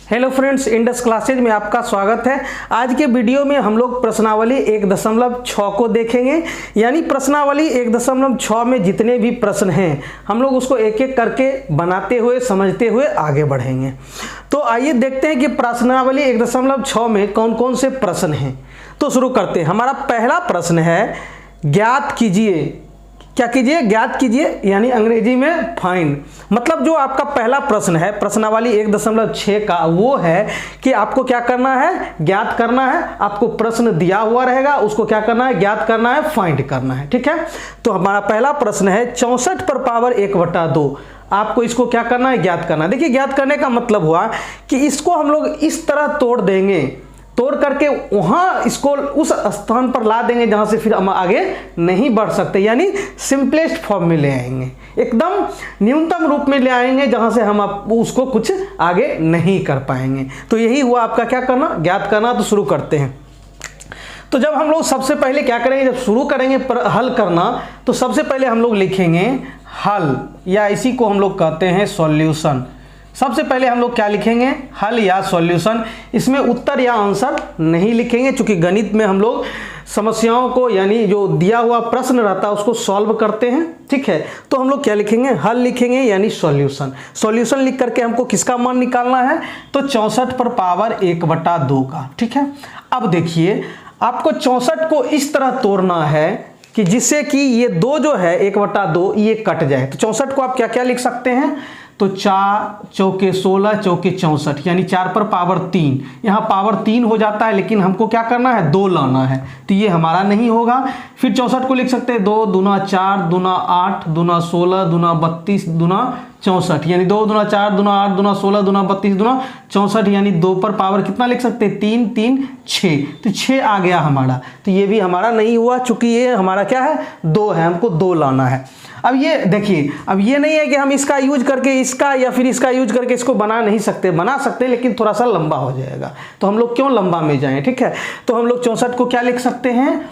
Hello friends, Indus classes में आपका स्वागत है। आज के वीडियो में हम लोग प्रश्नावली 1.6 को देखेंगे। यानी प्रश्नावली 1.6 में जितने भी प्रश्न हैं हम लोग उसको एक एक करके बनाते हुए समझते हुए आगे बढ़ेंगे। तो आइए देखते हैं कि प्रश्नावली 1.6 में कौन कौन से प्रश्न हैं। तो शुरू करते हैं। हमारा पहला प्रश्न है ज्ञात कीजिए। क्या कीजिए? ज्ञात कीजिए, यानी अंग्रेजी में फाइंड। मतलब जो आपका पहला प्रश्न है प्रश्नावली 1.6 का, वो है कि आपको क्या करना है? ज्ञात करना है। आपको प्रश्न दिया हुआ रहेगा, उसको क्या करना है? ज्ञात करना है, फाइंड करना है। ठीक है, तो हमारा पहला प्रश्न है 64 पर पावर 1/2। आपको इसको क्या करना है? ज्ञात करना है। देखिए, ज्ञात करने का मतलब हुआ कि इसको हम लोग इस तरह तोड़ देंगे, तोड़ करके वहां इसको उस स्थान पर ला देंगे जहां से फिर हम आगे नहीं बढ़ सकते, यानी सिंपलेस्ट फॉर्म में ले आएंगे, एकदम न्यूनतम रूप में ले आएंगे जहां से हम उसको कुछ आगे नहीं कर पाएंगे। तो यही हुआ आपका क्या करना? ज्ञात करना। तो शुरू करते हैं। तो जब हम लोग सबसे पहले क्या करेंगे, जब शुरू करेंगे हल करना, तो सबसे पहले हम लोग लिखेंगे हल, या इसी को हम लोग कहते हैं सॉल्यूशन। सबसे पहले हम लोग क्या लिखेंगे? हल या सॉल्यूशन। इसमें उत्तर या आंसर नहीं लिखेंगे, क्योंकि गणित में हम लोग समस्याओं को, यानी जो दिया हुआ प्रश्न रहता है उसको सॉल्व करते हैं। ठीक है, तो हम लोग क्या लिखेंगे? हल लिखेंगे, यानी सॉल्यूशन। सॉल्यूशन लिख करके हमको किसका मान निकालना है? तो 64 पर पावर 1/2 का। ठीक है, अब देखिए, आपको 64 को इस तरह तोड़ना है कि जिससे कि ये 2 जो है 1/2 ये कट जाए। तो 64 को आप क्या क्या लिख सकते हैं? तो 4 चौके 16 चौके 64, यानी 4 पर पावर 3। यहाँ पावर 3 हो जाता है, लेकिन हमको क्या करना है? 2 लाना है, तो ये हमारा नहीं होगा। फिर 64 को लिख सकते हैं 2 दूना 4 दूना 8 दूना 16 दूना 32 दूना 64, यानी 2 दूना 4 दूना 8 दूना 16 दूना 32 दूना 64, यानी 2 पर पावर कितना लिख सकते हैं? 3 3 6, तो 6 आ गया हमारा। तो ये भी हमारा नहीं हुआ, चूंकि ये हमारा क्या है? 2 है, हमको 2 लाना है। अब ये देखिए, अब ये नहीं है कि हम इसका यूज करके इसका या फिर इसका यूज करके इसको बना नहीं सकते, बना सकते, लेकिन थोड़ा सा लंबा हो जाएगा। तो हम लोग क्यों लंबा में जाएं? ठीक है, तो हम लोग 64 को क्या लिख सकते हैं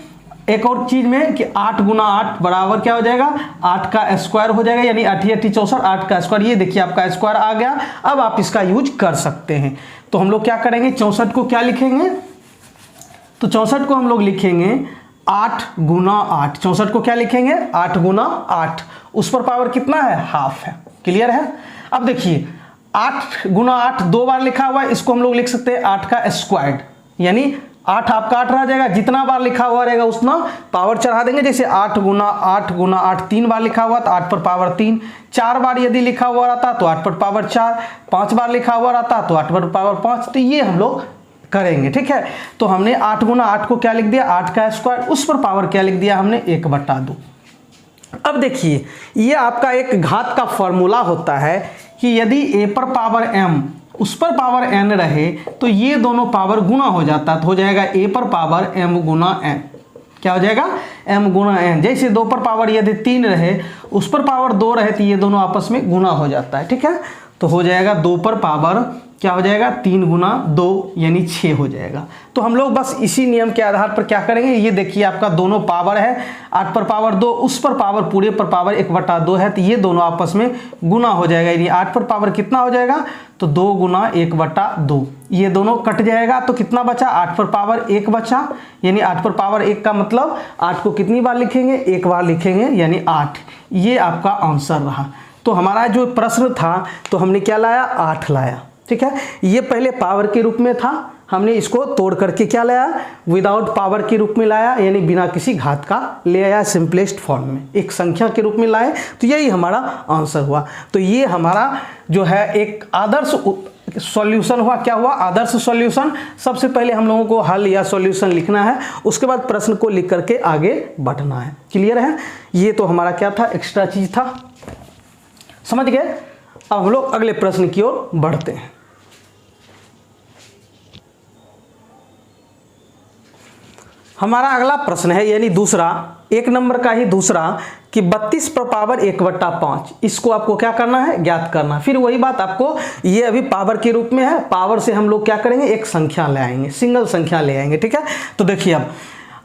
एक और चीज में कि 8 गुना 8 बराबर क्या हो जाएगा? 8 का स्क्वायर हो जाएगा, यानी 8 8 64, 8 का स्क्वायर। ये देखिए आपका स्क्वायर आ गया। अब आप इसका यूज कर सकते हैं। तो हम लोग क्या करेंगे? 64 को क्या लिखेंगे? तो 64 को हम लोग लिखेंगे 8 गुना 8। 64 को क्या लिखेंगे? 8 गुना 8। उस पर पावर कितना है? हाफ है। क्लियर है? अब देखिए, 8 गुना 8 2 बार लिखा हुआ है, इसको हम लोग लिख सकते हैं 8 का स्क्वायर्ड, यानी 8 आपका 8 रह जाएगा। जितना बार लिखा हुआ रहेगा उतना पावर चढ़ा देंगे। जैसे 8 गुना 8 गुना 8 3 बार लिखा हुआ तो 8 पर पावर 3। 4 बार यदि लिखा हुआ रहता तो 8 पर पावर 4। 5 बार लिखा हुआ रहता तो 8 पर पावर 5। तो ये हम लोग करेंगे। ठीक है, तो हमने 8 गुना 8 को क्या लिख दिया? 8 का स्क्वायर। उस पर पावर क्या लिख दिया हमने? 1/2। अब देखिए, ये आपका एक घात का फॉर्मूला होता है कि यदि a पर पावर m उस पर पावर n रहे तो ये दोनों पावर गुना हो जाता है, तो हो जाएगा a पर पावर m गुना n। क्या हो जाएगा? m गुना n। जैसे 2 पर पावर यदि 3 रहे उस पर पावर 2 रहे तो ये दोनों आपस में गुना हो जाता है। ठीक है, तो हो जाएगा 2 पर पावर क्या हो जाएगा? 3 गुना 2, यानी 6 हो जाएगा। तो हम लोग बस इसी नियम के आधार पर क्या करेंगे? ये देखिए, आपका दोनों पावर है, 8 पर पावर 2, उस पर पावर पूरे पर पावर 1/2 है, तो ये दोनों आपस में गुना हो जाएगा। यानी 8 पर पावर कितना हो जाएगा? तो 2 गुना 1/2। ये दोनों कट जाएगा, तो कितना बचा? 8 पर पावर 1 बचा, यानी 8 पर पावर 1 का मतलब 8 को कितनी बार लिखेंगे? 1 बार लिखेंगे, यानी 8। ये आपका आंसर रहा। तो हमारा जो प्रश्न था, तो हमने क्या लाया? 8 लाया। ठीक है, ये पहले पावर के रूप में था, हमने इसको तोड़ करके क्या लाया? विदाउट पावर के रूप में लाया, यानी बिना किसी घात का ले आया, सिंपलेस्ट फॉर्म में एक संख्या के रूप में लाए। तो यही हमारा आंसर हुआ। तो ये हमारा जो है एक आदर्श सॉल्यूशन हुआ। क्या हुआ? आदर्श सॉल्यूशन। सबसे पहले हम लोगों को हल या सॉल्यूशन लिखना है, उसके बाद प्रश्न को लिख करके आगे बढ़ना है। क्लियर है? ये तो हमारा क्या था? एक्स्ट्रा चीज था। समझ गए? अब हम लोग अगले प्रश्न की ओर बढ़ते हैं। हमारा अगला प्रश्न है, यानी दूसरा, 1 नंबर का ही दूसरा, कि 32 पर पावर 1/5। इसको आपको क्या करना है? ज्ञात करना। फिर वही बात, आपको ये अभी पावर के रूप में है, पावर से हम लोग क्या करेंगे? एक संख्या ले आएंगे, सिंगल संख्या ले आएंगे। ठीक है, तो देखिए, अब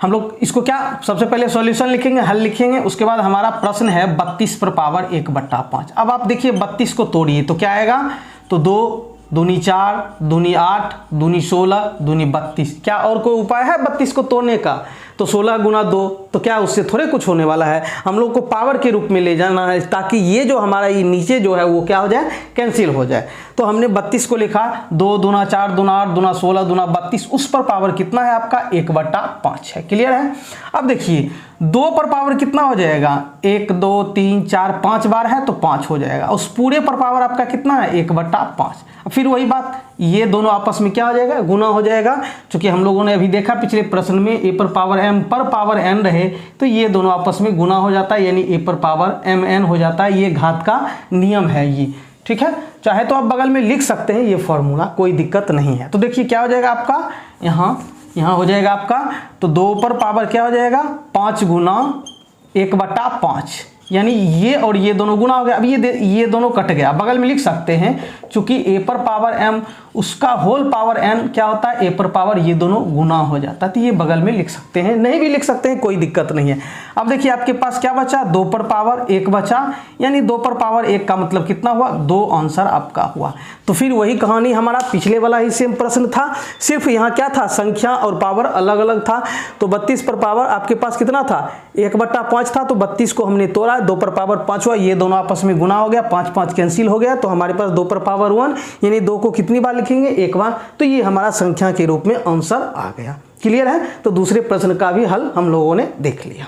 हम लोग इसको क्या, सबसे पहले सॉल्यूशन लिखेंगे, हल लिखेंगे, उसके बाद हमारा प्रश्न है 32 पर पावर 1/5। अब आप देखिए 32 को तोड़िए तो क्या आएगा? तो 2 दूनी 4, दूनी 8, दूनी 16, दूनी 32। क्या और कोई उपाय है 32 को तोड़ने का? तो 16 गुना 2, तो क्या उससे थोड़े कुछ होने वाला है। हम लोग को पावर के रूप में ले जाना है ताकि ये जो हमारा ये नीचे जो है वो क्या हो जाए, कैंसिल हो जाए। तो हमने 32 को लिखा 2 दूना 4 दूना 8 दूना 16 दूना 32, उस पर पावर कितना है आपका 1/5 है। क्लियर है। अब देखिए 2 पर पावर कितना हो जाएगा, 1 2 3 4 5 बार है तो 5 हो जाएगा। उस पूरे पर पावर आपका कितना है 1/5। फिर वही बात, ये दोनों आपस में क्या हो जाएगा, गुना हो जाएगा। क्योंकि हम लोगों ने अभी देखा पिछले प्रश्न में a पर पावर m पर पावर n रहे तो ये दोनों आपस में गुना हो जाता है, यानी a पर पावर mn हो जाता है। ये घात का नियम है ये, ठीक है। चाहे तो आप बगल में लिख सकते हैं ये फॉर्मूला, कोई दिक्कत नहीं है। तो देखिए क्या हो जाएगा आपका, यहाँ हो जाएगा आपका, तो 2 पर पावर क्या हो जाएगा 5 गुना 1/5, यानी ये और ये दोनों गुना हो गया। अब ये दोनों कट गया, बगल में लिख सकते हैं क्योंकि a पर पावर m उसका होल पावर n क्या होता है a पर पावर, ये दोनों गुना हो जाता है। तो ये बगल में लिख सकते हैं, नहीं भी लिख सकते हैं, कोई दिक्कत नहीं है। अब देखिए आपके पास क्या बचा, 2 पर पावर 1 बचा, यानी 2 पर पावर 1 का मतलब कितना हुआ, 2 आंसर आपका हुआ। तो फिर वही कहानी हमारा पिछले वाला ही सेम प्रश्न था, सिर्फ यहाँ क्या था, संख्या और पावर अलग अलग था। तो 32 पर पावर आपके पास कितना था 1/5 था, तो 32 को हमने तोड़ा, 2 पर पावर 5 हुआ, ये दोनों आपस में गुना हो गया, 5 5 कैंसिल हो गया। तो हमारे पास 2 पर पावर 1, यानी 2 को कितनी बार लिखेंगे, 1 बार। तो ये हमारा संख्या के रूप में आंसर आ गया। क्लियर है। तो दूसरे प्रश्न का भी हल हम लोगों ने देख लिया।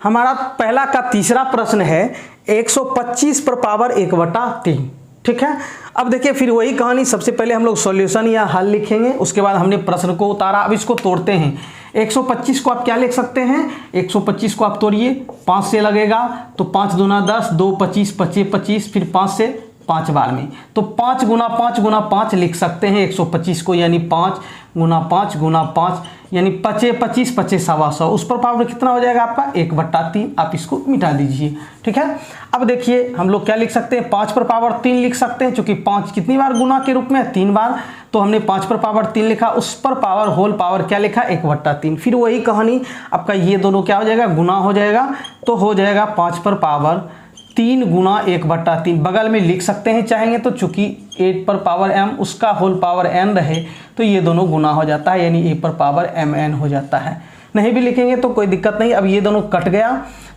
हमारा पहला का तीसरा प्रश्न है 125 पर पावर 1/3, ठीक है। अब देखिए फिर वही कहानी, सबसे पहले हम लोग सॉल्यूशन या हल लिखेंगे, उसके बाद हमने प्रश्न को उतारा। अब इसको तोड़ते हैं। 125 को आप क्या लिख सकते हैं, 125 को आप तोड़िए, 5 से लगेगा तो 5 दूना 10, 2 25 25 25, फिर 5 से 5 बार में, तो 5 गुना 5 गुना 5 लिख सकते हैं 125 को, यानी 5 गुना 5 गुना 5, यानी 25 25 25 125। उस पर पावर कितना हो जाएगा आपका 1/3। आप इसको मिटा दीजिए, ठीक है। अब देखिए हम लोग क्या लिख सकते हैं, 5 पर पावर 3 लिख सकते हैं, क्योंकि 5 कितनी बार गुना के रूप में 3 बार, तो हमने 5 पर पावर 3 लिखा, उस पर पावर होल पावर क्या लिखा 1/3। फिर वही कहानी आपका, ये दोनों क्या हो जाएगा, गुना हो जाएगा, तो हो जाएगा 5 पर पावर 3 गुना 1/3। बगल में लिख सकते हैं चाहेंगे तो, चूंकि 8 पर पावर m उसका होल पावर n रहे तो ये दोनों गुना हो जाता है, यानी a पर पावर mn हो जाता है। नहीं भी लिखेंगे तो कोई दिक्कत नहीं। अब ये दोनों कट गया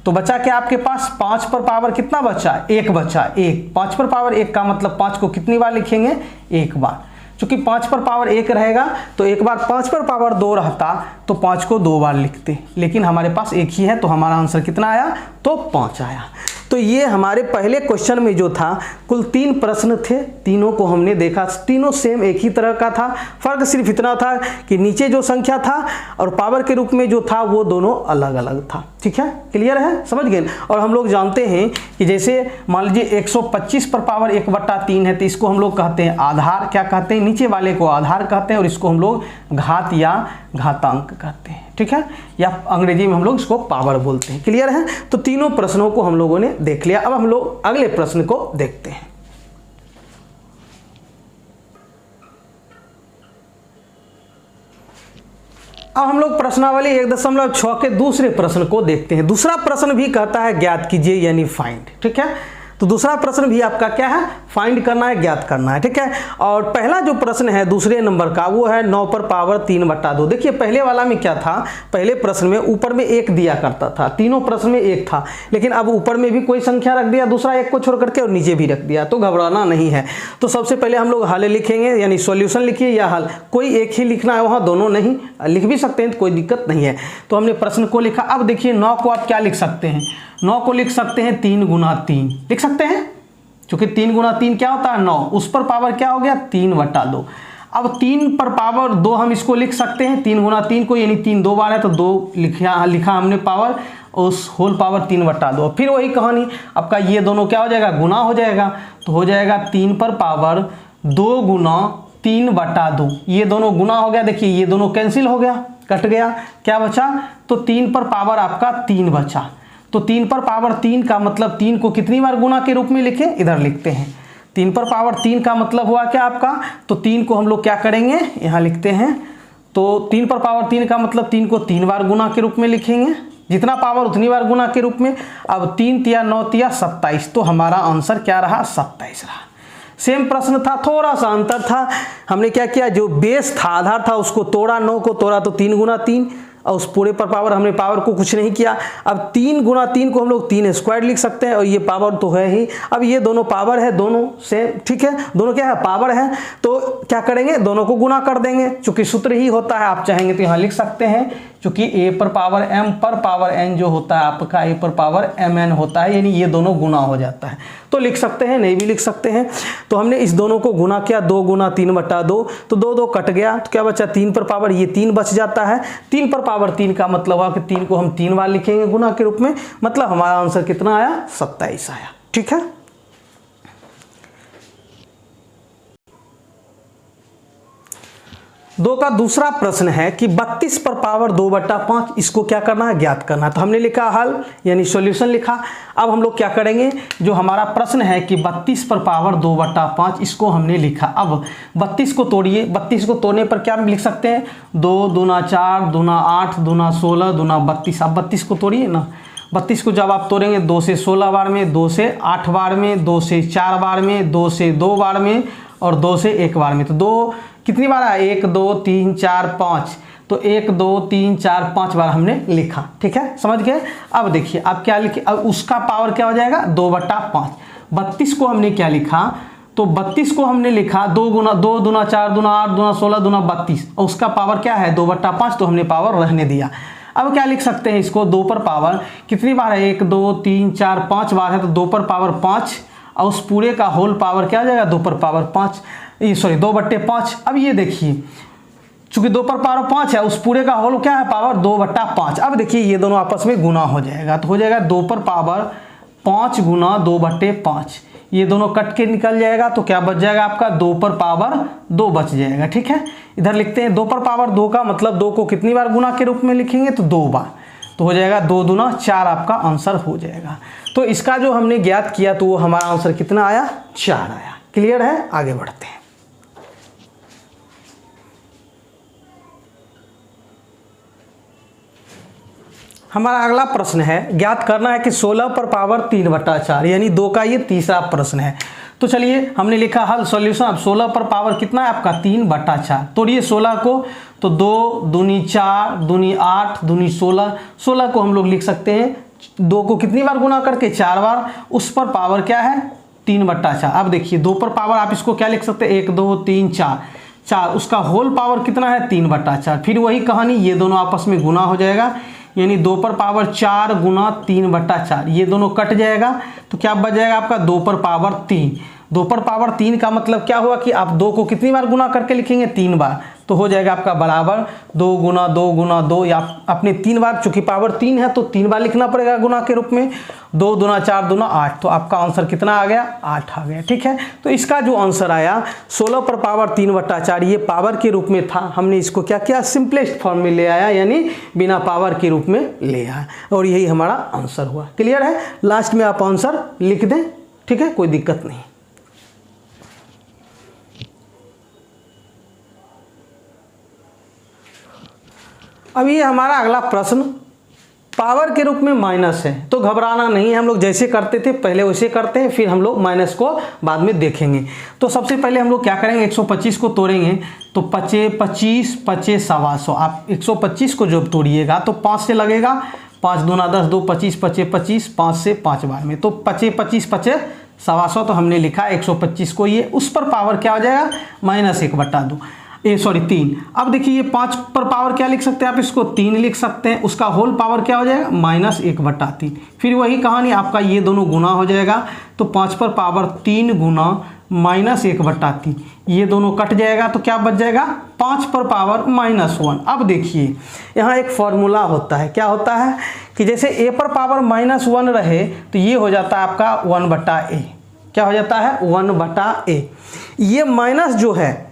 तो बचा क्या आपके पास, 5 पर पावर कितना बचा, 1 बचा, 1। 5 पर पावर 1 का मतलब 5 को कितनी बार लिखेंगे, 1 बार। चूंकि 5 पर पावर 1 रहेगा तो एक बार 5 पर पावर 2 रहता तो 5 को 2 बार लिखते, लेकिन हमारे पास 1 ही है तो हमारा आंसर कितना आया, तो 5 आया। तो ये हमारे पहले क्वेश्चन में जो था कुल 3 प्रश्न थे, तीनों को हमने देखा, तीनों सेम एक ही तरह का था। फर्क सिर्फ इतना था कि नीचे जो संख्या था और पावर के रूप में जो था वो दोनों अलग अलग था, ठीक है। क्लियर है, समझ गए। और हम लोग जानते हैं कि जैसे मान लीजिए 125 पर पावर 1/3 है तो इसको हम लोग कहते हैं आधार, क्या कहते हैं, नीचे वाले को आधार कहते हैं, और इसको हम लोग घात या घातांक कहते हैं, ठीक है, या अंग्रेजी में हम लोग इसको पावर बोलते हैं। क्लियर है। तो तीनों प्रश्नों को हम लोगों ने देख लिया। अब हम लोग अगले प्रश्न को देखते हैं। अब हम लोग प्रश्नावली 1.6 के दूसरे प्रश्न को देखते हैं। दूसरा प्रश्न भी कहता है ज्ञात कीजिए, यानी फाइंड, ठीक है। तो दूसरा प्रश्न भी आपका क्या है, फाइंड करना है, ज्ञात करना है, ठीक है। और पहला जो प्रश्न है दूसरे नंबर का वो है 9 पर पावर 3/2। देखिए पहले वाला में क्या था, पहले प्रश्न में ऊपर में 1 दिया करता था, तीनों प्रश्न में 1 था, लेकिन अब ऊपर में भी कोई संख्या रख दिया, दूसरा 1 को छोड़ करके, और नीचे भी रख दिया, तो घबराना नहीं है। तो सबसे पहले हम लोग हल लिखेंगे, यानी सॉल्यूशन लिखिए या हल, कोई एक ही लिखना है, वहाँ दोनों नहीं, लिख भी सकते हैं तो कोई दिक्कत नहीं है। तो हमने प्रश्न को लिखा। अब देखिए 9 को आप क्या लिख सकते हैं, 9 को लिख सकते हैं 3 गुना 3 लिख सकते हैं, क्योंकि 3 गुना 3 क्या होता है 9, उस पर पावर क्या हो गया 3/2। अब 3 पर पावर 2 हम इसको लिख सकते हैं 3 गुना 3 को, यानी 3 2 बार है तो 2 लिखा हमने पावर, उस होल पावर 3/2। फिर वही कहानी आपका, ये दोनों क्या हो जाएगा, गुना हो जाएगा, तो हो जाएगा 3 पर पावर 2 गुना 3/2। ये दोनों गुना हो गया, देखिए ये दोनों कैंसिल हो गया, कट गया, क्या बचा, तो 3 पर पावर आपका 3 बचा। तो 3 पर पावर 3 का मतलब 3 को कितनी बार गुना के रूप में लिखें, इधर लिखते हैं। 3 पर पावर 3 का मतलब हुआ क्या आपका, तो 3 को हम लोग क्या करेंगे, यहाँ लिखते हैं। तो 3 पर पावर 3 का मतलब 3 को 3 बार गुना के रूप में लिखेंगे, जितना पावर उतनी बार गुना के रूप में। अब 3 तिया 9 तिया 27, तो हमारा आंसर क्या रहा? 27 रहा। सेम प्रश्न था, थोड़ा सा अंतर था। हमने क्या किया, जो बेस था, आधार था, उसको तोड़ा, 9 को तोड़ा तो 3 गुना 3, और उस पूरे पर पावर, हमने पावर को कुछ नहीं किया। अब 3 गुना 3 को हम लोग 3 स्क्वायर लिख सकते हैं, और ये पावर तो है ही। अब ये दोनों पावर है, दोनों से ठीक है, दोनों क्या है? पावर है। तो क्या करेंगे? दोनों को गुना कर देंगे, चूंकि सूत्र ही होता है। आप चाहेंगे तो यहाँ लिख सकते हैं, क्योंकि a पर पावर m पर पावर n जो होता है आपका a पर पावर mn होता है, यानी ये दोनों गुना हो जाता है। तो लिख सकते हैं, नहीं भी लिख सकते हैं। तो हमने इस दोनों को गुना किया, 2 गुना 3 बटा 2, तो 2 2 कट गया, तो क्या बचा? 3 पर पावर, ये 3 बच जाता है। 3 पर पावर 3 का मतलब हुआ कि 3 को हम 3 बार लिखेंगे गुना के रूप में, मतलब हमारा आंसर कितना आया? 27 आया। ठीक है। दो का दूसरा प्रश्न है कि 32 पर पावर 2/5, इसको क्या करना है? ज्ञात करना है। तो हमने लिखा हल, यानी सॉल्यूशन लिखा। अब हम लोग क्या करेंगे, जो हमारा प्रश्न है कि 32 पर पावर 2/5, इसको हमने लिखा। अब 32 को तोड़िए, 32 को तोड़ने पर क्या लिख सकते हैं? 2 दूना 4 दूना 8 दूना 16 दूना 32। अब 32 को तोड़िए ना, 32 को जब आप तोड़ेंगे, 2 से 16 बार में, 2 से 8 बार में, 2 से 4 बार में, 2 से 2 बार में, और 2 से 1 बार में। तो 2 कितनी बार है? 1 2 3 4 5, तो 1 2 3 4 5 बार हमने लिखा। ठीक है, समझ गए। अब देखिए, अब क्या लिखे? अब उसका पावर क्या हो जाएगा? 2/5। 32 को हमने क्या लिखा? तो 32 को हमने लिखा 2 गुना 2 दूना 4 दूना 8 दूना 16 दूना 32, और उसका पावर क्या है? 2/5, तो हमने पावर रहने दिया। अब क्या लिख सकते हैं इसको? 2 पर पावर कितनी बार है? 1 2 3 4 5 बार है, तो 2 पर पावर 5, और उस पूरे का होल पावर क्या आ जाएगा? 2 पर पावर 5, सॉरी 2/5। अब ये देखिए, चूंकि 2 पर पावर 5 है, उस पूरे का होल क्या है? पावर 2/5। अब देखिए, ये दोनों आपस में गुना हो जाएगा, तो हो जाएगा 2 पर पावर 5 गुना 2/5। ये दोनों कट के निकल जाएगा, तो क्या बच जाएगा आपका? 2 पर पावर 2 बच जाएगा। ठीक है, इधर लिखते हैं 2 पर पावर 2 का मतलब 2 को कितनी बार गुना के रूप में लिखेंगे? तो 2 बार, तो हो जाएगा 2 दूना 4 आपका आंसर हो जाएगा। तो इसका जो हमने ज्ञात किया, तो वो हमारा आंसर कितना आया? 4 आया। क्लियर है? आगे बढ़ते हैं। हमारा अगला प्रश्न है, ज्ञात करना है कि 16 पर पावर 3/4, यानी 2 का ये तीसरा प्रश्न है। तो चलिए, हमने लिखा हल सॉल्यूशन। अब 16 पर पावर कितना है आपका? 3/4। तोड़िए 16 को, तो 2 दूनी 4 दूनी 8 दूनी 16, 16 को हम लोग लिख सकते हैं 2 को कितनी बार गुना करके? 4 बार। उस पर पावर क्या है? 3/4। अब देखिए, 2 पर पावर आप इसको क्या लिख सकते हैं? 1 2 3 4, उसका होल पावर कितना है? 3/4। फिर वही कहानी, ये दोनों आपस में गुना हो जाएगा, यानी 2 पर पावर 4 गुना 3/4, ये दोनों कट जाएगा, तो क्या बच जाएगा आपका? 2 पर पावर 3। 2 पर पावर 3 का मतलब क्या हुआ कि आप 2 को कितनी बार गुना करके लिखेंगे? 3 बार, तो हो जाएगा आपका बराबर 2 गुना 2 गुना 2, या अपने 3 बार, चूंकि पावर 3 है तो 3 बार लिखना पड़ेगा गुना के रूप में। 2 दूना 4 दूना 8, तो आपका आंसर कितना आ गया? 8 आ गया। ठीक है, तो इसका जो आंसर आया 16 पर पावर 3/4, ये पावर के रूप में था। हमने इसको क्या किया? सिंपलेस्ट फॉर्म में ले आया, यानी बिना पावर के रूप में ले आया, और यही हमारा आंसर हुआ। क्लियर है? लास्ट में आप आंसर लिख दें, ठीक है, कोई दिक्कत नहीं। अब ये हमारा अगला प्रश्न पावर के रूप में माइनस है, तो घबराना नहीं है। हम लोग जैसे करते थे पहले वैसे करते हैं, फिर हम लोग माइनस को बाद में देखेंगे। तो सबसे पहले हम लोग क्या करेंगे? 125 को तोड़ेंगे, तो 25 25 25 125। आप 125 को जब तोड़िएगा तो 5 से लगेगा, 5 दूना 10 2 25 25 25, 5 से 5 बार में, तो 25 25 25 125। तो हमने लिखा 125 को, ये उस पर पावर क्या हो जाएगा? -1/2, 3। अब देखिए, ये 5 पर पावर क्या लिख सकते हैं आप? इसको 3 लिख सकते हैं। उसका होल पावर क्या हो जाएगा? -1/3। फिर वही कहानी आपका, ये दोनों गुना हो जाएगा, तो 5 पर पावर 3 गुना -1/3, ये दोनों कट जाएगा, तो क्या बच जाएगा? 5 पर पावर -1। अब देखिए, यहाँ एक फॉर्मूला होता है, क्या होता है कि जैसे a पर पावर -1 रहे, तो ये हो जाता है आपका 1/a। क्या हो जाता है? 1/a। ये माइनस जो है,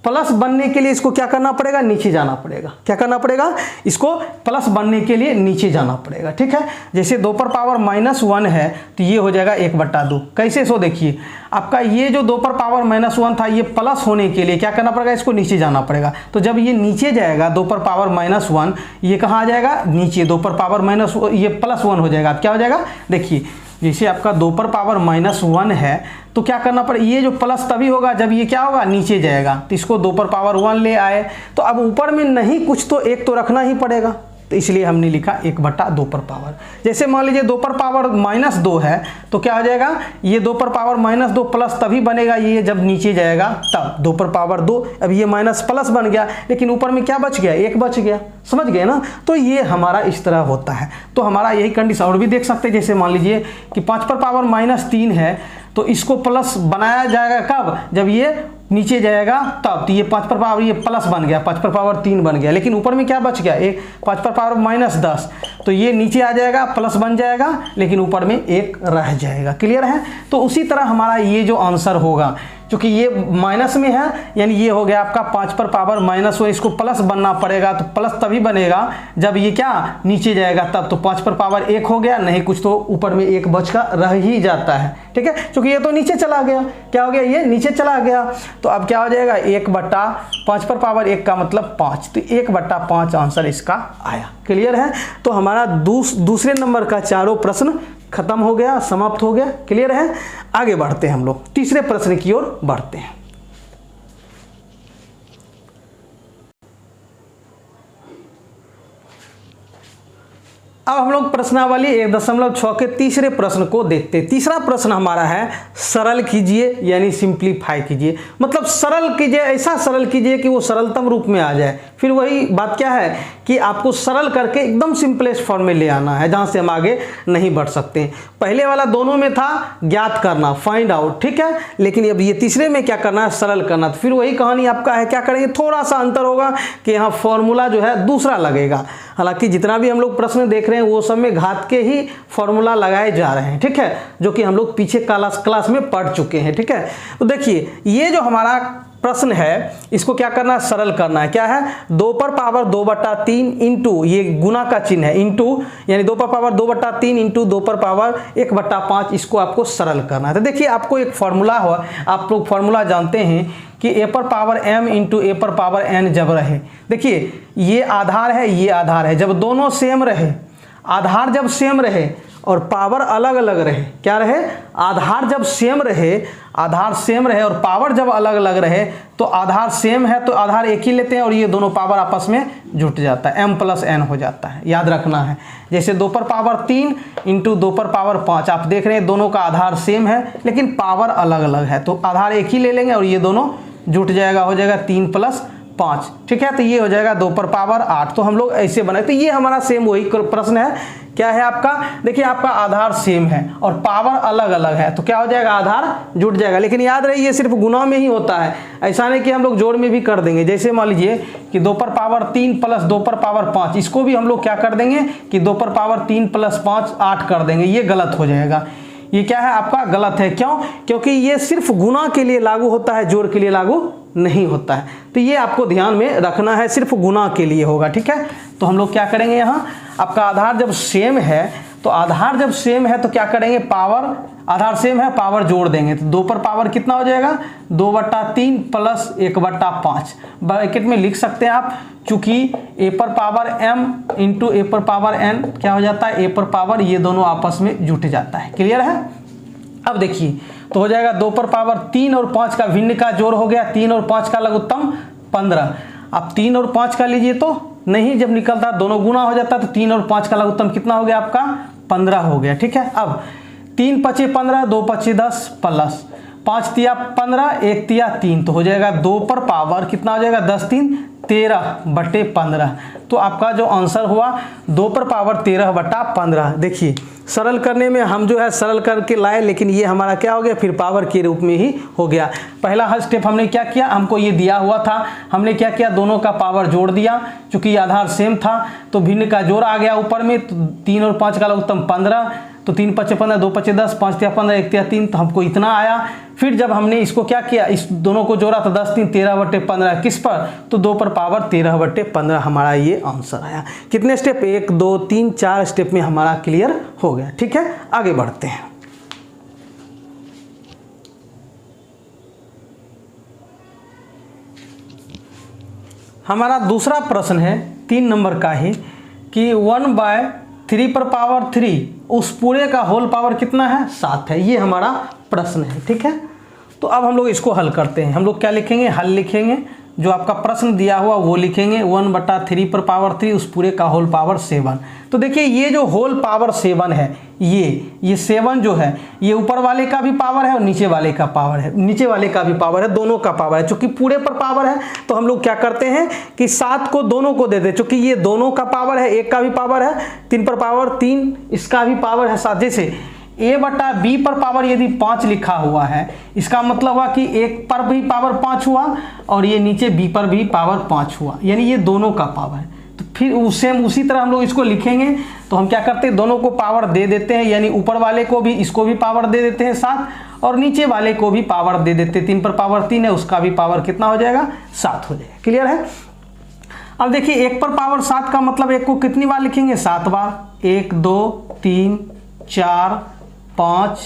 प्लस बनने के लिए इसको क्या करना पड़ेगा, नीचे जाना पड़ेगा। क्या करना पड़ेगा, इसको प्लस बनने के लिए नीचे जाना पड़ेगा। ठीक है, जैसे 2 पर पावर -1 है तो ये हो जाएगा 1/2। कैसे, सो देखिए आपका ये जो 2 पर पावर -1 था, ये प्लस होने के लिए क्या करना पड़ेगा, इसको नीचे जाना पड़ेगा। तो जब ये नीचे जाएगा 2 पर पावर -1, ये कहाँ आ जाएगा, नीचे। 2 पर पावर ये +1 हो जाएगा। क्या हो जाएगा, देखिए जैसे आपका 2 पर पावर -1 है तो क्या करना पड़ेगा, ये जो प्लस तभी होगा जब ये क्या होगा, नीचे जाएगा। तो इसको 2 पर पावर 1 ले आए, तो अब ऊपर में नहीं कुछ तो एक तो रखना ही पड़ेगा, तो इसलिए हमने लिखा 1/2 पर पावर। जैसे मान लीजिए 2 पर पावर -2 है तो क्या हो जाएगा, ये 2 पर पावर -2 प्लस तभी बनेगा ये जब नीचे जाएगा तब। 2 पर पावर 2, अब ये माइनस प्लस बन गया, लेकिन ऊपर में क्या बच गया, 1 बच गया। समझ गए ना। तो ये हमारा इस तरह होता है। तो हमारा यही कंडीशन और भी देख सकते हैं। जैसे मान लीजिए कि 5 पर पावर -3 है तो इसको प्लस बनाया जाएगा कब, जब ये नीचे जाएगा तब। तो ये 5 पर पावर ये प्लस बन गया, 5 पर पावर 3 बन गया, लेकिन ऊपर में क्या बच गया, 5 पर पावर -10, तो ये नीचे आ जाएगा, प्लस बन जाएगा, लेकिन ऊपर में 1 रह जाएगा। क्लियर है। तो उसी तरह हमारा ये जो आंसर होगा, क्योंकि ये माइनस में है, यानी ये हो गया आपका 5 पर पावर -1, इसको प्लस बनना पड़ेगा। तो प्लस तभी बनेगा जब ये क्या नीचे जाएगा तब। तो 5 पर पावर 1 हो गया, नहीं कुछ तो ऊपर में 1 बचकर रह ही जाता है। ठीक है, क्योंकि ये तो नीचे चला गया। क्या हो गया, ये नीचे चला गया। तो अब क्या हो जाएगा, 1/5 पर पावर 1 का मतलब 5, तो 1/5 आंसर इसका आया। क्लियर है। तो हमारा दूसरे नंबर का चारों प्रश्न खत्म हो गया, समाप्त हो गया। क्लियर है। आगे बढ़ते हैं हम लोग, तीसरे प्रश्न की ओर बढ़ते हैं। अब हम लोग प्रश्नावली 1.6 के तीसरे प्रश्न को देखते हैं। तीसरा प्रश्न हमारा है सरल कीजिए, यानी सिंप्लीफाई कीजिए। मतलब सरल कीजिए, ऐसा सरल कीजिए कि वो सरलतम रूप में आ जाए। फिर वही बात क्या है कि आपको सरल करके एकदम सिंपलेस्ट फॉर्म में ले आना है, जहां से हम आगे नहीं बढ़ सकते। पहले वाला दोनों में था ज्ञात करना, फाइंड आउट, ठीक है, लेकिन अब ये तीसरे में क्या करना है, सरल करना। तो फिर वही कहानी आपका है, क्या करेंगे, थोड़ा सा अंतर होगा कि यहाँ फॉर्मूला जो है दूसरा लगेगा। हालांकि जितना भी हम लोग प्रश्न देख रहे हैं वो सब में घात के ही फॉर्मूला लगाए जा रहे हैं। ठीक है, जो कि हम लोग पीछे क्लास में पढ़ चुके हैं। ठीक है, तो देखिए ये जो हमारा प्रश्न है, इसको क्या करना है, सरल करना है। क्या है, 2 पर पावर 2/3 इंटू, ये गुना का चिन्ह है, इंटू, यानी 2 पर पावर 2/3 इंटू 2 पर पावर 1/5, इसको आपको सरल करना है। तो देखिए आपको एक फॉर्मूला हो, आप लोग फॉर्मूला जानते हैं कि a पर पावर m इंटू a पर पावर n जब रहे, देखिए ये आधार है, ये आधार है, जब दोनों सेम रहे, आधार जब सेम रहे और पावर अलग अलग रहे, क्या रहे, आधार जब सेम रहे, आधार सेम रहे और पावर जब अलग अलग रहे, तो आधार सेम है तो आधार एक ही लेते हैं और ये दोनों पावर आपस में जुट जाता है, m + n हो जाता है। याद रखना है। जैसे 2 पर पावर 3 इंटू 2 पर पावर 5, आप देख रहे हैं दोनों का आधार सेम है लेकिन पावर अलग अलग है, तो आधार एक ही ले लेंगे और ये दोनों जुट जाएगा, हो जाएगा 3 + 5। ठीक है, तो ये हो जाएगा 2 पर पावर 8। तो हम लोग ऐसे बनाए, तो ये हमारा सेम वही प्रश्न है। क्या है आपका, देखिए आपका आधार सेम है और पावर अलग अलग है, तो क्या हो जाएगा, आधार जुट जाएगा। लेकिन याद रहे ये सिर्फ गुना में ही होता है, ऐसा नहीं कि हम लोग जोड़ में भी कर देंगे। जैसे मान लीजिए कि 2 पर पावर 3 + 2 पर पावर 5, इसको भी हम लोग क्या कर देंगे कि 2 पर पावर 3 + 5 8 कर देंगे, ये गलत हो जाएगा। ये क्या है आपका, गलत है। क्यों, क्योंकि ये सिर्फ गुना के लिए लागू होता है, जोड़ के लिए लागू नहीं होता है। तो ये आपको ध्यान में रखना है, सिर्फ गुना के लिए होगा। ठीक है, तो हम लोग क्या करेंगे, यहाँ आपका आधार जब सेम है, तो आधार जब सेम है तो क्या करेंगे, पावर, आधार सेम है, पावर जोड़ देंगे। तो 2 पर पावर कितना हो जाएगा, 2/3 + 1/5 ब्रैकेट में लिख सकते हैं आप, चूंकि a पर पावर m इंटू a पर पावर n क्या हो जाता है, a पर पावर, ये दोनों आपस में जुट जाता है। क्लियर है। अब देखिए तो हो जाएगा 2 पर पावर 3 और 5 का भिन्न का जोड़ हो गया, 3 और 5 का लघुत्तम 15। आप 3 और 5 का लीजिए तो नहीं, जब निकलता दोनों गुना हो जाता, तो 3 और 5 का लघुत्तम कितना हो गया आपका, 15 हो गया। ठीक है, अब 3 × 5 = 15, 2 × 5 = 10 प्लस 5 × 3 = 15, 1 × 3 = 3, तो हो जाएगा 2 पर पावर कितना हो जाएगा, 10 × 3 = 13/15। तो आपका जो आंसर हुआ 2 पर पावर 13/15। देखिए सरल करने में हम जो है सरल करके लाए, लेकिन ये हमारा क्या हो गया, फिर पावर के रूप में ही हो गया। पहला हर स्टेप हमने क्या किया, हमको ये दिया हुआ था, हमने क्या किया, दोनों का पावर जोड़ दिया, चूंकि आधार सेम था तो भिन्न का जोड़ आ गया ऊपर में, तो 3 और 5 का लघुत्तम 15, तो 3 5 15, 2 5 10, 5 3 15, 1 3 3, तो हमको इतना आया। फिर जब हमने इसको क्या किया, इस दोनों को जोड़ा तो 10 3 13/15 किस पर, तो 2 पर पावर 13/15 हमारा ये आंसर आया। कितने स्टेप, 1 2 3 4 स्टेप में हमारा क्लियर हो गया। ठीक है, आगे बढ़ते हैं। हमारा दूसरा प्रश्न है 3 नंबर का ही कि 1/3 पर पावर 3 उस पूरे का होल पावर कितना है, 7 है। ये हमारा प्रश्न है। ठीक है, तो अब हम लोग इसको हल करते हैं। हम लोग क्या लिखेंगे, हल लिखेंगे, जो आपका प्रश्न दिया हुआ वो लिखेंगे 1/3 पर पावर 3 उस पूरे का होल पावर 7। तो देखिए ये जो होल पावर 7 है, ये 7 जो है ये ऊपर वाले का भी पावर है और नीचे वाले का पावर है, नीचे वाले का भी पावर है, दोनों का पावर है। चूंकि पूरे पर पावर है तो हम लोग क्या करते हैं कि 7 को दोनों को दे दे, चूंकि ये दोनों का पावर है, एक का भी पावर है, 3 पर पावर 3 इसका भी पावर है 7। जैसे a/b पर पावर यदि 5 लिखा हुआ है, इसका मतलब हुआ कि एक पर भी पावर 5 हुआ और ये नीचे b पर भी पावर 5 हुआ, यानी ये दोनों का पावर है। तो फिर उसी तरह हम लोग इसको लिखेंगे। तो हम क्या करते हैं, दोनों को पावर दे देते हैं, यानी ऊपर वाले को भी इसको भी पावर दे देते हैं 7 और नीचे वाले को भी पावर दे देते हैं। 3 पर पावर 3 है, उसका भी पावर कितना हो जाएगा, 7 हो जाएगा। क्लियर है। अब देखिए 1 पर पावर 7 का मतलब 1 को कितनी बार लिखेंगे, 7 बार। 1 2 3 4 5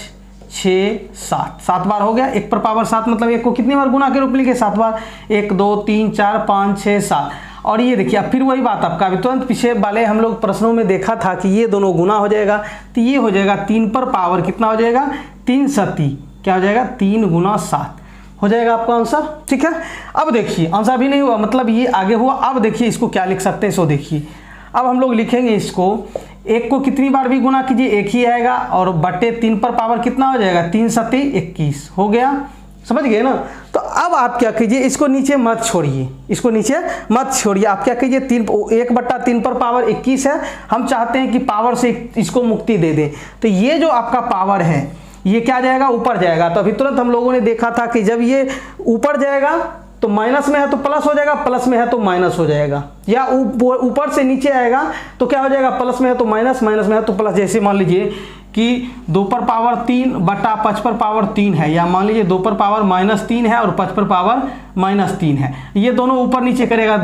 6 7, 7 बार हो गया। 1 पर पावर 7 मतलब 1 को कितनी बार गुना के रूप में लिखे, 7 बार। 1 2 3 4 5 6 7। और ये देखिए अब फिर वही बात आपका अभी तुरंत पीछे वाले हम लोग प्रश्नों में देखा था कि ये दोनों गुना हो जाएगा, तो ये हो जाएगा 3 पर पावर कितना हो जाएगा, 3 सती क्या हो जाएगा, 3 गुना 7 हो जाएगा आपका आंसर। ठीक है, अब देखिए आंसर भी नहीं हुआ, मतलब ये आगे हुआ। अब देखिए इसको क्या लिख सकते हैं, सो देखिए अब हम लोग लिखेंगे इसको, 1 को कितनी बार भी गुना कीजिए 1 ही आएगा, और बटे 3 पर पावर कितना हो जाएगा, 3 सती 21 हो गया। समझ गए ना। तो अब आप क्या कीजिए, इसको नीचे मत छोड़िए, इसको नीचे मत छोड़िए। आप क्या कीजिए, 1/3 पर पावर 21 है, हम चाहते हैं कि पावर से इसको मुक्ति दे दें। तो ये जो आपका पावर है ये क्या जाएगा, ऊपर जाएगा। तो अभी तुरंत हम लोगों ने देखा था कि जब ये ऊपर जाएगा तो माइनस में है तो प्लस हो जाएगा, प्लस में है तो माइनस हो जाएगा, या ऊपर से नीचे आएगा तो क्या हो जाएगा, प्लस में है तो माइनस, माइनस में है तो प्लस। जैसे मान लीजिए कि 2 पर पावर 3 बटा 5 पर पावर 3 है, या मान लीजिए 2 पर पावर -3 है और 5 पर पावर -3 है, ये दोनों ऊपर नीचे करेगा।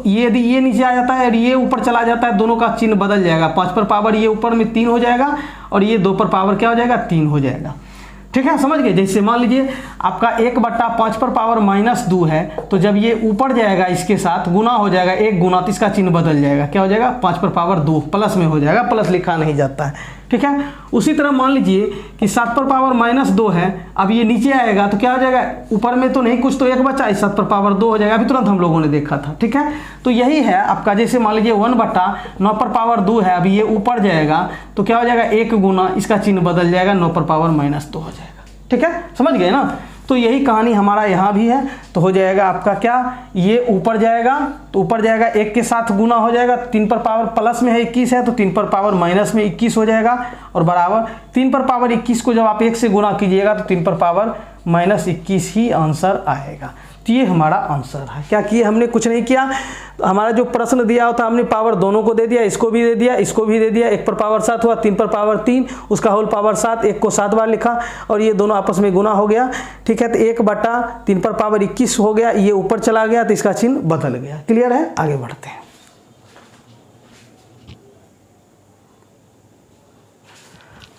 ये यदि ये नीचे आ जाता है और ये ऊपर चला जाता है, दोनों का चिन्ह बदल जाएगा। 5 पर पावर ये ऊपर में 3 हो जाएगा और ये 2 पर पावर क्या हो जाएगा, 3 हो जाएगा। ठीक है, समझ गए। जैसे मान लीजिए आपका 1/5 पर पावर -2 है, तो जब ये ऊपर जाएगा इसके साथ गुना हो जाएगा, 1 गुना, तो इसका चिन्ह बदल जाएगा, क्या हो जाएगा, 5 पर पावर 2 प्लस में हो जाएगा, प्लस लिखा नहीं जाता है। ठीक है, उसी तरह मान लीजिए कि 7 पर पावर -2 है, अब ये नीचे आएगा तो क्या हो जाएगा, ऊपर में तो नहीं कुछ तो 1 बचा, 7 पर पावर 2 हो जाएगा। अभी तुरंत हम लोगों ने देखा था। ठीक है, तो यही है आपका। जैसे मान लीजिए 1/9 पर पावर 2 है, अभी ये ऊपर जाएगा तो क्या हो जाएगा, 1 गुना, इसका चिन्ह बदल जाएगा, 9 पर पावर -2 हो जाएगा। ठीक है, समझ गए ना। तो यही कहानी हमारा यहाँ भी है। तो हो जाएगा आपका क्या, ये ऊपर जाएगा तो ऊपर जाएगा, 1 के साथ गुना हो जाएगा, 3 पर पावर प्लस में है 21 है तो 3 पर पावर माइनस में 21 हो जाएगा, और बराबर 3 पर पावर 21 को जब आप 1 से गुना कीजिएगा तो 3 पर पावर -21 ही आंसर आएगा। तो ये हमारा आंसर है। क्या किए हमने, कुछ नहीं किया। हमारा जो प्रश्न दिया होता हमने पावर दोनों को दे दिया, इसको भी दे दिया, इसको भी दे दिया। 1 पर पावर 7 हुआ, 3 पर पावर 3, उसका होल पावर 7, 1 को 7 बार लिखा और ये दोनों आपस में गुना हो गया। ठीक है, तो 1/3 पर पावर 21 हो गया, ये ऊपर चला गया तो इसका चिन्ह बदल गया। क्लियर है, आगे बढ़ते हैं।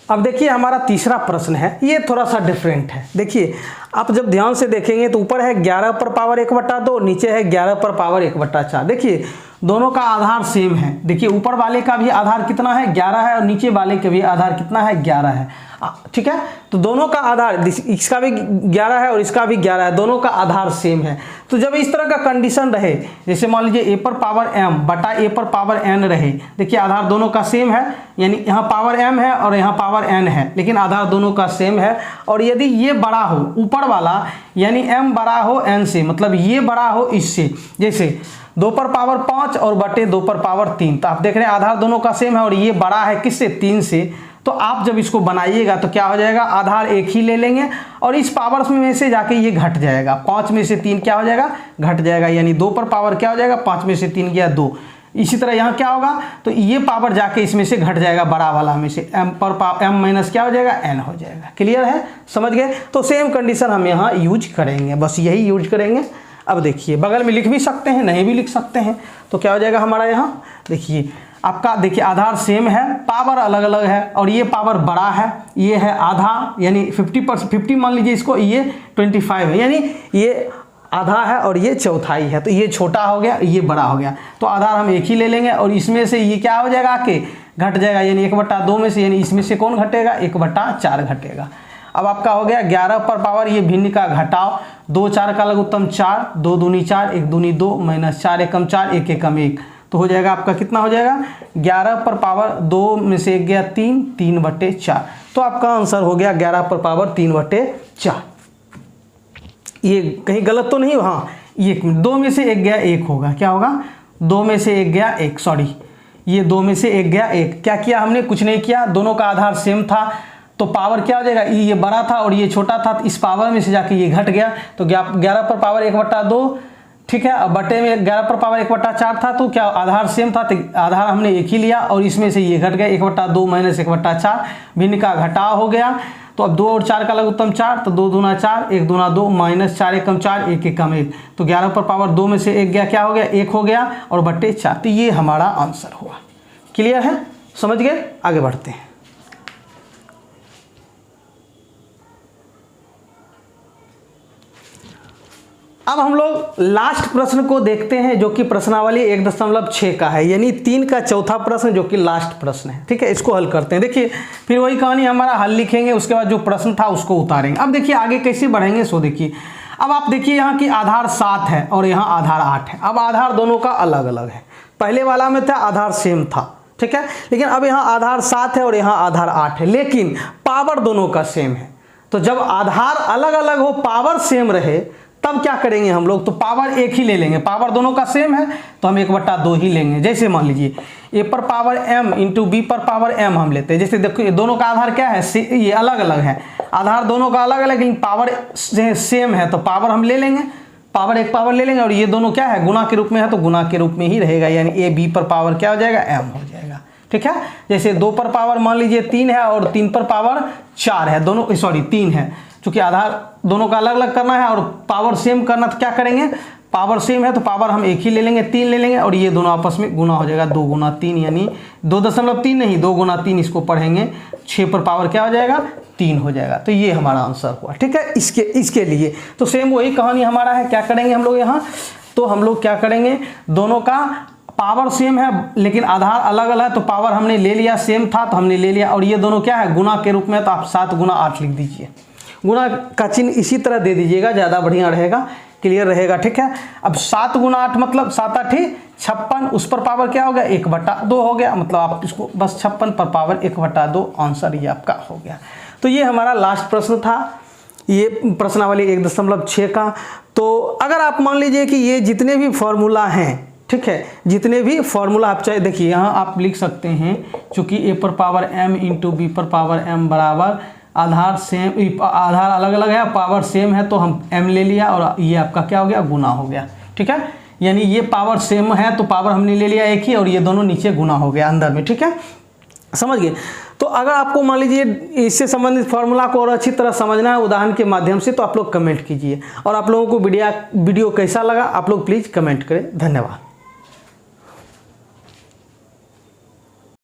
अब देखिए हमारा तीसरा प्रश्न है, ये थोड़ा सा डिफरेंट है। देखिए आप जब ध्यान से देखेंगे तो ऊपर है 11 पर पावर 1/2, नीचे है 11 पर पावर 1/4। देखिए दोनों का आधार सेम है। देखिए ऊपर वाले का भी आधार कितना है, 11 है, और नीचे वाले का भी आधार कितना है, 11 है। ठीक है, तो दोनों का आधार, इसका भी 11 है और इसका भी 11 है, दोनों का आधार सेम है। तो जब इस तरह का कंडीशन रहे, जैसे मान लीजिए a पर पावर m बटा a पर पावर n रहे, देखिए आधार दोनों का सेम है, यानी यहाँ पावर m है और यहाँ पावर n है, लेकिन आधार दोनों का सेम है। और यदि ये बड़ा हो, ऊपर वाला यानी m बड़ा हो n से, मतलब ये बड़ा हो इससे, जैसे 2 पर पावर 5 और बटे 2 पर पावर 3, तो आप देख रहे हैं आधार दोनों का सेम है और ये बड़ा है किससे, 3 से। तो आप जब इसको बनाइएगा तो क्या हो जाएगा, आधार एक ही ले लेंगे और इस पावर्स में से जाके ये घट जाएगा। 5 में से 3 क्या हो जाएगा, घट जाएगा, यानी 2 पर पावर क्या हो जाएगा, 5 में से 3 गया 2, इसी तरह यहाँ क्या होगा, तो ये पावर जाके इसमें से घट जाएगा, बड़ा वाला में से m पर m माइनस क्या हो जाएगा, n हो जाएगा। क्लियर है, समझ गए। तो सेम कंडीशन हम यहाँ यूज करेंगे, बस यही यूज करेंगे। अब देखिए बगल में लिख भी सकते हैं, नहीं भी लिख सकते हैं, तो क्या हो जाएगा हमारा यहाँ, देखिए आपका, देखिए आधार सेम है, पावर अलग अलग है, और ये पावर बड़ा है, ये है आधा, यानी 50 मान लीजिए इसको, ये 25 है, यानी ये आधा है और ये चौथाई है, तो ये छोटा हो गया, ये बड़ा हो गया, तो आधार हम एक ही ले लेंगे, और इसमें से ये क्या हो जाएगा, आके घट जाएगा, यानी 1/2 में से, यानी इसमें से कौन घटेगा, 1/4 घटेगा। अब आपका हो गया 11 पर पावर ये भिन्न का घटाव, 2 4 का लघुत्तम 4, 2 दूनी 4, 1 दूनी 2, माइनस 4 एकम 4, 1 एकम 1, तो हो जाएगा आपका कितना हो जाएगा, 11 पर पावर 2 में से 1 गया 3, 3/4, तो आपका आंसर हो गया 11 पर पावर 3/4। ये कहीं गलत तो नहीं, हाँ, ये 2 में से 1 गया 1 होगा, क्या होगा, 2 में से 1 गया 1, सॉरी, ये 2 में से 1 गया 1, क्या किया हमने, कुछ नहीं किया, दोनों का आधार सेम था, तो पावर क्या हो जाएगा, ये बड़ा था और ये छोटा था, तो इस पावर में से जाके ये घट गया, तो 11 पर पावर 1/2, ठीक है। अब बटे में 11 पर पावर 1/4 था, तो क्या आधार सेम था, तो आधार हमने एक ही लिया, और इसमें से ये घट गया, 1/2 माइनस 1/4, भिन्न का घटाव हो गया, तो अब 2 और 4 का लघुत्तम 4, तो 2 दूना 4, 1 दूना 2, माइनस 4 एकम 4, 1 एकम 1, तो 11 पर पावर 2 में से 1 गया, क्या हो गया, 1 हो गया, और बटे 4, तो ये हमारा आंसर हुआ। क्लियर है, समझ गए, आगे बढ़ते हैं। अब हम लोग लास्ट प्रश्न को देखते हैं, जो कि प्रश्नावली 1.6 का है, यानी 3 का चौथा प्रश्न, जो कि लास्ट प्रश्न है, ठीक है। इसको हल करते हैं। देखिए फिर वही कहानी, हमारा हल लिखेंगे, उसके बाद जो प्रश्न था उसको उतारेंगे। अब देखिए आगे कैसे बढ़ेंगे, सो देखिए, अब आप देखिए यहाँ की आधार 7 है और यहाँ आधार 8 है। अब आधार दोनों का अलग अलग है, पहले वाला में था आधार सेम था, ठीक है, लेकिन अब यहाँ आधार 7 है और यहाँ आधार 8 है, लेकिन पावर दोनों का सेम है। तो जब आधार अलग अलग हो, पावर सेम रहे, तब क्या करेंगे हम लोग, तो पावर एक ही ले लेंगे, पावर दोनों का सेम है तो हम 1/2 ही लेंगे। जैसे मान लीजिए a पर पावर m इंटू b पर पावर m हम लेते हैं। जैसे देखो ये दोनों का आधार क्या है, ये अलग अलग है, आधार दोनों का अलग अलग, लेकिन पावर सेम है, तो पावर हम ले लेंगे, पावर एक पावर ले लेंगे, और ये दोनों क्या है, गुणा के रूप में है, तो गुणा के रूप में ही रहेगा, यानी a b पर पावर क्या हो जाएगा, m हो जाएगा, ठीक है। जैसे 2 पर पावर मान लीजिए 3 है और 3 पर पावर 4 है, दोनों, सॉरी 3 है, चूंकि आधार दोनों का अलग अलग करना है और पावर सेम करना, तो क्या करेंगे, पावर सेम है तो पावर हम एक ही ले लेंगे, 3 ले लेंगे, और ये दोनों आपस में गुना हो जाएगा, 2 गुना 3, यानी 2.3 नहीं, 2 गुना 3 इसको पढ़ेंगे, 6 पर पावर क्या हो जाएगा, 3 हो जाएगा। तो ये हमारा आंसर हुआ, ठीक है। इसके लिए तो सेम वही कहानी हमारा है, क्या करेंगे हम लोग यहाँ, तो हम लोग क्या करेंगे, दोनों का पावर सेम है लेकिन आधार अलग अलग है, तो पावर हमने ले लिया, सेम था तो हमने ले लिया, और ये दोनों क्या है, गुना के रूप में, तो आप 7 गुना 8 लिख दीजिए, गुना का चिन्ह इसी तरह दे दीजिएगा, ज़्यादा बढ़िया रहेगा, क्लियर रहेगा, ठीक है। अब 7 गुना 8 मतलब 7 8 56, उस पर पावर क्या हो गया, 1/2 हो गया, मतलब आप इसको बस 56 पर पावर 1/2, आंसर ये आपका हो गया। तो ये हमारा लास्ट प्रश्न था, ये प्रश्नावली 1.6 का। तो अगर आप मान लीजिए कि ये जितने भी फॉर्मूला हैं, ठीक है, जितने भी फॉर्मूला आप चाहे देखिए, यहाँ आप लिख सकते हैं, चूँकि a पर पावर m इंटू b पर पावर m बराबर आधार सेम, आधार अलग अलग है, पावर सेम है, तो हम m ले लिया, और ये आपका क्या हो गया, गुना हो गया, ठीक है। यानी ये पावर सेम है तो पावर हमने ले लिया एक ही, और ये दोनों नीचे गुना हो गया अंदर में, ठीक है, समझ गए। तो अगर आपको मान लीजिए इससे संबंधित फार्मूला को और अच्छी तरह समझना है उदाहरण के माध्यम से, तो आप लोग कमेंट कीजिए, और आप लोगों को वीडियो कैसा लगा आप लोग प्लीज़ कमेंट करें। धन्यवाद।